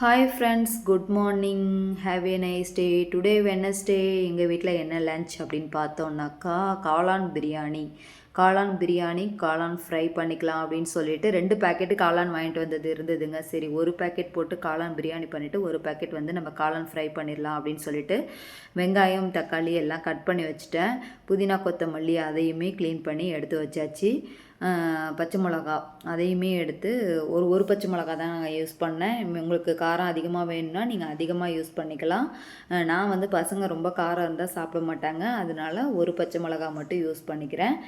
Hi friends, good morning. Have a nice day. Today Wednesday. எங்கள் வீட்டில் என்ன lunch அப்படின்னு பார்த்தோன்னாக்கா காளான் பிரியாணி காளான் ஃப்ரை பண்ணிக்கலாம் அப்படின்னு சொல்லிட்டு 2 பேக்கெட்டு காளான் வாங்கிட்டு வந்தது இருந்ததுங்க. சரி, ஒரு பேக்கெட் போட்டு காளான் பிரியாணி பண்ணிவிட்டு ஒரு பேக்கெட் வந்து நம்ம காளான் ஃப்ரை பண்ணிடலாம் அப்படின்னு சொல்லிட்டு வெங்காயம் தக்காளி எல்லாம் கட் பண்ணி வச்சுட்டேன். புதினா கொத்தமல்லி அதையுமே க்ளீன் பண்ணி எடுத்து வச்சாச்சு. பச்சை மிளகா அதையுமே எடுத்து ஒரு பச்சை மிளகா தான் நாங்கள் யூஸ் பண்ணேன். உங்களுக்கு காரம் அதிகமாக வேணும்னா நீங்கள் அதிகமாக யூஸ் பண்ணிக்கலாம். நான் வந்து பசங்க ரொம்ப காரம் இருந்தால் சாப்பிட மாட்டாங்க, அதனால ஒரு பச்சை மிளகா மட்டும் யூஸ் பண்ணிக்கிறேன்.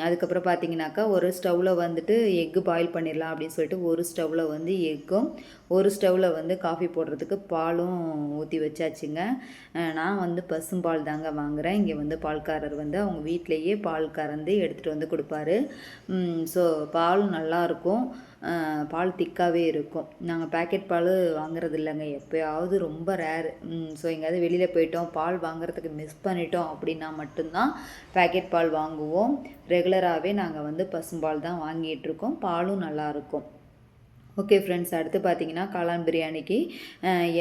அதுக்கப்புறம் பார்த்தீங்கன்னாக்கா ஒரு ஸ்டவ்வில் வந்துட்டு எக்கு பாயில் பண்ணிடலாம் அப்படின்னு சொல்லிட்டு ஒரு ஸ்டவ்வில் வந்து எக்கும் ஒரு ஸ்டவ்வில் வந்து காஃபி போடுறதுக்கு பாலும் ஊற்றி வச்சாச்சுங்க. நான் வந்து பசும்பால் தாங்க வாங்குகிறேன். இங்கே வந்து பால்காரர் வந்து அவங்க வீட்டிலையே பால் கறந்து எடுத்துகிட்டு வந்து கொடுப்பாரு. ஸோ பாலும் நல்லாயிருக்கும், பால் திக்காகவே இருக்கும். நாங்கள் பேக்கெட் பால் வாங்குறது இல்லைங்க, எப்போயாவது ரொம்ப ரேரு. ஸோ எங்கேயாவது வெளியில் போயிட்டோம், பால் வாங்குறதுக்கு மிஸ் பண்ணிட்டோம் அப்படின்னா மட்டும்தான் பேக்கெட் பால் வாங்குவோம். ரெகுலராகவே நாங்கள் வந்து பசும்பால் தான் வாங்கிட்டுருக்கோம். பாலும் நல்லாயிருக்கும். ஓகே ஃப்ரெண்ட்ஸ், அடுத்து பார்த்தீங்கன்னா காளான் பிரியாணிக்கு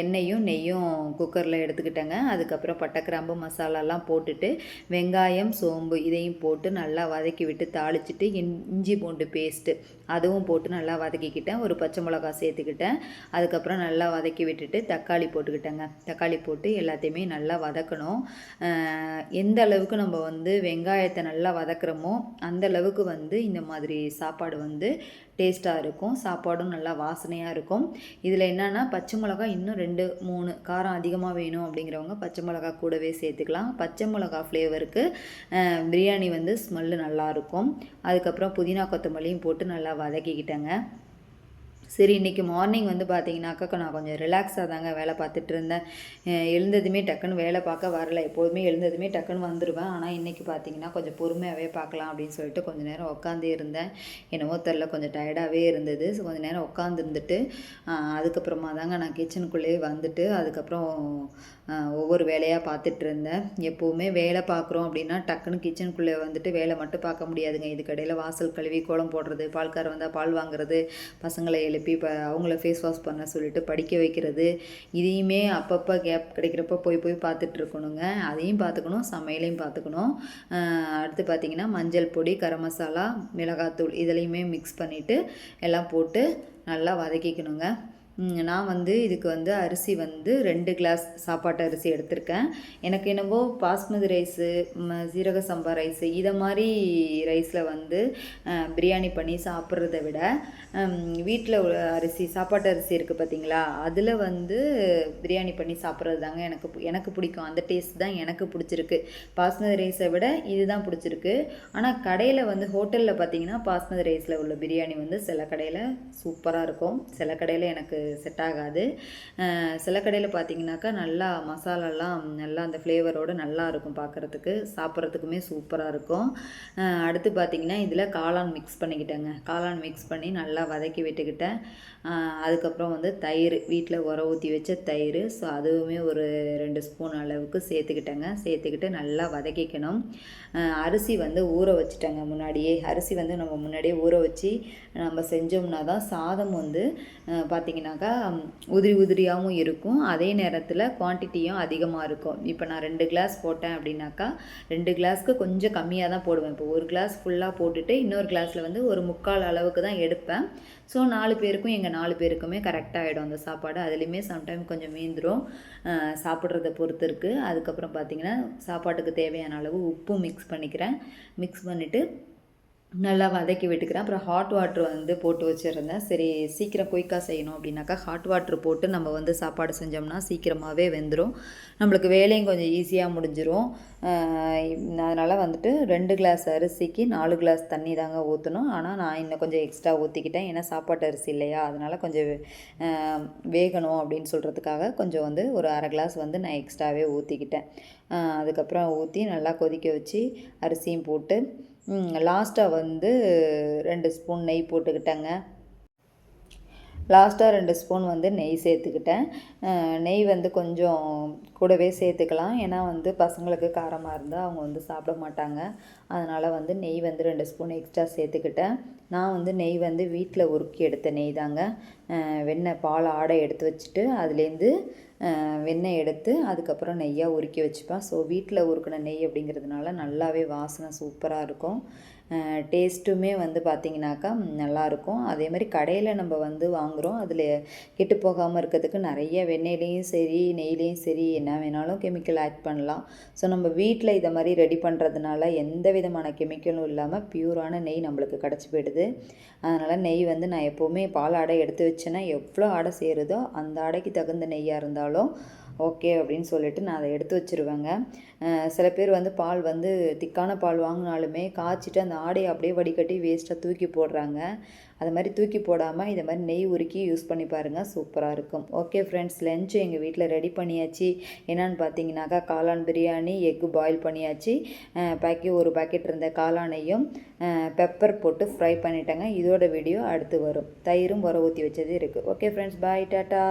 எண்ணெயும் நெய்யும் குக்கரில் எடுத்துக்கிட்டேங்க. அதுக்கப்புறம் பட்டை கிராம்பு மசாலாலாம் போட்டுட்டு வெங்காயம் சோம்பு இதையும் போட்டு நல்லா வதக்கி விட்டு தாளிச்சிட்டு இஞ்சி பூண்டு பேஸ்ட்டு அதுவும் போட்டு நல்லா வதக்கிக்கிட்டேன். ஒரு பச்சை மிளகா சேர்த்துக்கிட்டேன். அதுக்கப்புறம் நல்லா வதக்கி விட்டுட்டு தக்காளி போட்டுக்கிட்டேங்க. தக்காளி போட்டு எல்லாத்தையுமே நல்லா வதக்கணும். எந்த அளவுக்கு நம்ம வந்து வெங்காயத்தை நல்லா வதக்குறோமோ அந்த அளவுக்கு வந்து இந்த மாதிரி சாப்பாடு வந்து டேஸ்ட்டாக இருக்கும், சாப்பாடும் நல்லா வாசனையாக இருக்கும். இதில் என்னென்னா பச்சை மிளகா இன்னும் 2-3 காரம் அதிகமாக வேணும் அப்படிங்கிறவங்க பச்சை மிளகா கூடவே சேர்த்துக்கலாம். பச்சை மிளகா ஃப்ளேவருக்கு பிரியாணி வந்து ஸ்மெல்லு நல்லாயிருக்கும். அதுக்கப்புறம் புதினா கொத்தமல்லியும் போட்டு நல்லா வதக்கிக்கிட்டேங்க. சரி, இன்றைக்கி மார்னிங் வந்து பார்த்தீங்கன்னாக்கா நான் கொஞ்சம் ரிலாக்ஸாக தாங்க வேலை பார்த்துட்டு இருந்தேன். எழுந்ததுமே டக்குன்னு வேலை பார்க்க வரல. எப்போதுமே எழுந்ததுமே டக்குன்னு வந்துடுவேன். ஆனால் இன்றைக்கி பார்த்தீங்கன்னா கொஞ்சம் பொறுமையாகவே பார்க்கலாம் அப்படின்னு சொல்லிட்டு கொஞ்சம் நேரம் உட்காந்தே இருந்தேன். என்னவோ தெரில, கொஞ்சம் டயர்டாகவே இருந்தது. ஸோ கொஞ்சம் நேரம் உட்காந்துருந்துட்டு அதுக்கப்புறமா தாங்க நான் கிச்சனுக்குள்ளேயே வந்துட்டு அதுக்கப்புறம் ஒவ்வொரு வேலையாக பார்த்துட்டு இருந்தேன். எப்போவுமே வேலை பார்க்குறோம் அப்படின்னா டக்குன்னு கிச்சனுக்குள்ளே வந்துட்டு வேலை மட்டும் பார்க்க முடியாதுங்க. இதுக்கடையில் வாசல் கழுவி கோலம் போடுறது, பால்காரர் வந்தால் பால் வாங்குறது, பசங்களை எழுப்பி அவங்கள ஃபேஸ் வாஷ் பண்ண சொல்லிட்டு படிக்க வைக்கிறது, இதையுமே அப்பப்போ கேப் கிடைக்கிறப்ப போய் பார்த்துட்டு இருக்கணுங்க. அதையும் பார்த்துக்கணும், சமையலையும் பார்த்துக்கணும். அடுத்து பார்த்திங்கன்னா மஞ்சள் பொடி, கரம் மசாலா, மிளகாத்தூள் இதெல்லாமே மிக்ஸ் பண்ணிவிட்டு எல்லாம் போட்டு நல்லா வதக்கிக்கணுங்க. நான் வந்து இதுக்கு வந்து அரிசி வந்து 2 கிளாஸ் சாப்பாட்டு அரிசி எடுத்திருக்கேன். எனக்கு என்னவோ பாஸ்மதி ரைஸு, சீரக சம்பா ரைஸு இதை மாதிரி ரைஸில் வந்து பிரியாணி பண்ணி சாப்பிட்றத விட வீட்டில் அரிசி சாப்பாட்டு அரிசி இருக்குது பார்த்திங்களா, அதில் வந்து பிரியாணி பண்ணி சாப்பிட்றது தாங்க எனக்கு பிடிக்கும். அந்த டேஸ்ட் தான் எனக்கு பிடிச்சிருக்கு. பாஸ்மதி ரைஸை விட இதுதான் பிடிச்சிருக்கு. ஆனால் கடையில் வந்து ஹோட்டலில் பார்த்திங்கன்னா பாஸ்மதி ரைஸில் உள்ள பிரியாணி வந்து சில கடையில் சூப்பராக இருக்கும், சில கடையில் எனக்கு செட் ஆகாது. சில கடையில் பார்த்தீங்கன்னாக்கா நல்லா மசாலாலாம் நல்லா அந்த ஃப்ளேவரோடு நல்லா இருக்கும், பார்க்குறதுக்கு சாப்பிட்றதுக்குமே சூப்பராக இருக்கும். அடுத்து பார்த்திங்கன்னா இதில் காளான் மிக்ஸ் பண்ணிக்கிட்டேங்க. காளான் மிக்ஸ் பண்ணி நல்லா வதக்கி விட்டுக்கிட்டேன். அதுக்கப்புறம் வந்து தயிர், வீட்டில் உர ஊற்றி வச்ச தயிர், ஸோ அதுவுமே ஒரு 2 ஸ்பூன் அளவுக்கு சேர்த்துக்கிட்டு நல்லா வதக்கிக்கணும். அரிசி வந்து ஊற வச்சுட்டேங்க முன்னாடியே. அரிசி வந்து நம்ம முன்னாடியே ஊற வச்சு நம்ம செஞ்சோம்னா தான் சாதம் வந்து பார்த்திங்கனாக்கா உதிரியாகவும் இருக்கும், அதே நேரத்தில் குவான்டிட்டியும் அதிகமாக இருக்கும். இப்போ நான் 2 கிளாஸ் போட்டேன் அப்படின்னாக்கா 2 கிளாஸ்க்கு கொஞ்சம் கம்மியாக தான் போடுவேன். இப்போ 1 கிளாஸ் ஃபுல்லாக போட்டுட்டு இன்னொரு கிளாஸில் வந்து ஒரு 3/4 அளவுக்கு தான் எடுப்பேன். ஸோ 4 பேருக்கும் எங்கள் 4 பேருக்குமே கரெக்டாக ஆகிடும் அந்த சாப்பாடு. அதுலேயுமே சம்டைம் கொஞ்சம் மீந்துடும், சாப்பிட்றத பொறுத்து இருக்குது. அதுக்கப்புறம் பார்த்திங்கன்னா சாப்பாட்டுக்கு தேவையான அளவு உப்பு மிக்ஸ் பண்ணிவிட்டு நல்லா வதக்கி விட்டுக்கிறேன். அப்புறம் ஹாட் வாட்ரு வந்து போட்டு வச்சுருந்தேன். சரி, சீக்கிரம் குயிக்காக செய்யணும் அப்படின்னாக்கா ஹாட் வாட்ரு போட்டு நம்ம வந்து சாப்பாடு செஞ்சோம்னா சீக்கிரமாகவே வெந்துடும், நம்மளுக்கு வேலையும் கொஞ்சம் ஈஸியாக முடிஞ்சிடும். அதனால் வந்துட்டு 2 கிளாஸ் அரிசிக்கு 4 கிளாஸ் தண்ணி தாங்க ஊற்றணும். ஆனால் நான் இன்னும் கொஞ்சம் எக்ஸ்ட்ரா ஊற்றிக்கிட்டேன், ஏன்னா சாப்பாட்டு அரிசி இல்லையா, அதனால் கொஞ்சம் வேகணும் அப்படின்னு சொல்கிறதுக்காக கொஞ்சம் வந்து ஒரு 1/2 கிளாஸ் வந்து நான் எக்ஸ்ட்ராவே ஊற்றிக்கிட்டேன். அதுக்கப்புறம் ஊற்றி நல்லா கொதிக்க வச்சு அரிசியும் போட்டு லாஸ்ட்டாக வந்து 2 ஸ்பூன் நெய் போட்டுக்கிட்டேங்க. லாஸ்ட்டாக 2 ஸ்பூன் வந்து நெய் சேர்த்துக்கிட்டேன். நெய் வந்து கொஞ்சம் கூடவே சேர்த்துக்கலாம். ஏன்னா வந்து பசங்களுக்கு காரமாக இருந்தால் அவங்க வந்து சாப்பிட மாட்டாங்க. அதனால் வந்து நெய் வந்து 2 ஸ்பூன் எக்ஸ்ட்ரா சேர்த்துக்கிட்டேன். நான் வந்து நெய் வந்து வீட்டில் உருக்கி எடுத்த நெய் தாங்க. வெண்ணெய் பால் ஆடை எடுத்து வச்சுட்டு அதுலேருந்து வெண்ணெய் எடுத்து அதுக்கப்புறம் நெய்யாக உருக்கி வச்சுப்பேன். ஸோ வீட்டில் உருக்கின நெய் அப்படிங்கிறதுனால நல்லாவே வாசனை சூப்பராக இருக்கும். டேஸ்ட்டுமே வந்து பார்த்திங்கனாக்கா நல்லாயிருக்கும். அதே மாதிரி கடையில் நம்ம வந்து வாங்குகிறோம், அதில் கெட்டு போகாமல் இருக்கிறதுக்கு நிறைய வெண்ணெய்லேயும் சரி நெய்லேயும் சரி என்ன வேணாலும் கெமிக்கல் ஆட் பண்ணலாம். ஸோ நம்ம வீட்டில் இதை மாதிரி ரெடி பண்ணுறதுனால எந்த விதமான கெமிக்கலும் இல்லாமல் பியூரான நெய் நம்மளுக்கு கிடச்சி போயிடுது. அதனால் நெய் வந்து நான் எப்போவுமே பால் ஆடை எடுத்து வச்சேன்னா எவ்வளோ ஆடை சேருதோ அந்த ஆடைக்கு தகுந்த நெய்யாக இருந்தாலும் ஓகே அப்படின்னு சொல்லிட்டு நான் அதை எடுத்து வச்சுருவேங்க. சில பேர் வந்து பால் வந்து திக்கான பால் வாங்கினாலுமே காய்ச்சிட்டு அந்த ஆடையை அப்படியே வடிகட்டி வேஸ்ட்டாக தூக்கி போடுறாங்க. அது மாதிரி தூக்கி போடாமல் இதை மாதிரி நெய் உருக்கி யூஸ் பண்ணி பாருங்கள், சூப்பராக இருக்கும். ஓகே ஃப்ரெண்ட்ஸ், லஞ்சு எங்கள் வீட்டில் ரெடி பண்ணியாச்சு. என்னென்னு பார்த்தீங்கன்னாக்கா காளான் பிரியாணி, எக்கு பாயில் பண்ணியாச்சு. ஒரு பாக்கெட் இருந்த காளானையும் பெப்பர் போட்டு ஃப்ரை பண்ணிட்டேங்க. இதோட வீடியோ அடுத்து வரும். தயிரும் உர ஊற்றி வச்சது இருக்குது. ஓகே ஃப்ரெண்ட்ஸ், பாய், டாட்டா.